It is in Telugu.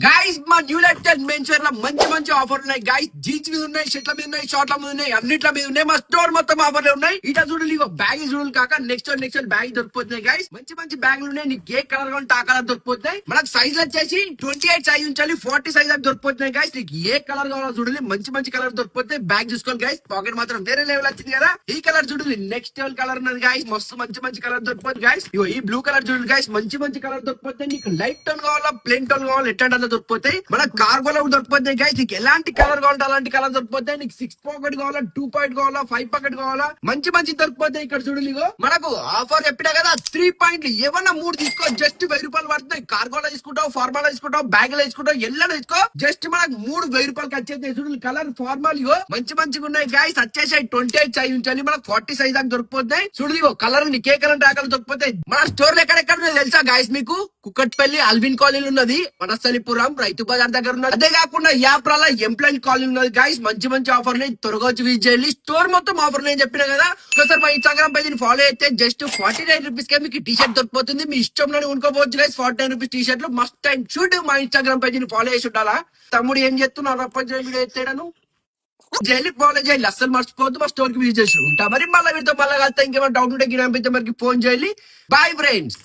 గైస్ మా న్యూ లైఫ్ మెన్షన్ లో మంచి మంచి ఆఫర్ ఉన్నాయి గైస్. జీన్స్ మీద ఉన్నాయి, షర్ట్ల మీద ఉన్నాయి, షార్ట్ల మీద ఉన్నాయి, అన్నిట్ల మీద ఉన్నాయి. మా స్టోర్ మొత్తం ఆఫర్లు ఉన్నాయి. ఇట చూడండి, ఇగో బ్యాగ్ చూడాలి కాక నెక్స్ట్ బ్యాగ్ దొరికిపోతున్నాయి గైస్. మంచి మంచి బ్యాగులు ఉన్నాయి. నీకు ఏ కలర్ కావాలంటే ఆ కలర్ దొరికిపోతాయి. మనకు సైజ్ వచ్చేసి 28 సైజ్ ఉంచాలి, 40 సైజ్ దాకా దొరికిపోతున్నాయి గైస్. నీకు ఏ కలర్ కావాలో చూడండి, మంచి మంచి కలర్ దొరికిపోతాయి. బ్యాగ్ చూసుకోండి గైస్. పాకెట్ మాత్రం వేరే లెవెల్ వచ్చింది కదా. ఈ కలర్ చూడండి, నెక్స్ట్ లెవెల్ కలర్ ఉన్నది గైస్. మస్తు మంచి మంచి కలర్ దొరికిపోతుంది గైస్. ఇగో ఈ బ్లూ కలర్ చూడండి గైస్, మంచి మంచి కలర్ దొరికిపోతాయి. నీకు లైట్ టోన్ కావాలా, ప్లెయిన్ టోన్ కావాలా, ఎట్లాంటి దొరికిపోతాయి. మన కార్గోలో దొరికిపోతాయి గైస్. నీకు ఎలాంటి కలర్ కావాలంటే అలాంటి కలర్ దొరికిపోతాయి. నీకు 6 పాకెట్ కావాలా, 2 పాయింట్ కావాలా, 5 పాకెట్ కావాలా, మంచి మంచి దొరికిపోతాయి. ఇక్కడ చూడండి, ఇగో మనకు ఆఫర్ చెప్పినా కదా, 3 పాయింట్లు ఏమన్నా 3 తీసుకో, జస్ట్ 1000 రూపాయలు పడుతున్నాయి. కార్గోలో తీసుకుంటావు, ఫార్మాలో తీసుకుంటావు, బ్యాగ్ లో తీసుకుంటావు, ఎల్లలో తీసుకో, జస్ట్ మనకు 3000 రూపాయలకి వచ్చేది. చూడండి కలర్ ఫార్మాల్ ఇగో మంచి మంచిగా ఉన్నాయి గైస్. వచ్చేసి 28 సైజ్ ఉంచాలి, మనకు 40 సైజ్ దాకా దొరికిపోతాయి. చూడండి ఇగో కలర్ నీకే కలర్ ఆకలి దొరికిపోతాయి. మన స్టోర్ ఎక్కడెక్కడ ఉన్నాయో తెలుసా గైస్ మీకు? కుక్కట్పల్లి అల్విన్ కాలనీ ఉన్నది, వనస్థలిపురం రైతు బజార్ దగ్గర ఉన్నది. అదే కాకుండా యాప్రాల ఎంప్లాయీ కాలనీ ఉన్నది గైస్. మంచి మంచి ఆఫర్ త్వరగా వచ్చి విజిట్ చేయాలి. స్టోర్ మొత్తం ఆఫర్ నేను చెప్పిన కదా. ఒకసారి మా ఇన్స్టాగ్రామ్ పేజ్ ఫాలో అయితే జస్ట్ 49 రూపీస్ కే మీకు టీ షర్ట్ దొరికిపోతుంది. మీ ఇష్టంలోనే కొనుక్కోవచ్చు గైస్. 49 రూపీస్ టీ షర్ట్లు మస్ట్ టైం షూట్. మా ఇన్స్టాగ్రామ్ పేజ్ ఫాలో చేసి ఉండాలా. తమ్ముడు ఏం చేస్తున్నావు? అప్పటి వీడియో ఎత్తాడను జైలు ఫాలో చేయాలి, అస్సలు మర్చిపోవద్దు. మా స్టోర్ కి విజిట్ చేసి ఉంటా. మరి మళ్ళీ వీటితో మళ్ళీ కలిస్తే ఇంకేమైనా డౌట్ ఉంటే గిరంపితే మనకి ఫోన్ చేయాలి. Bye friends.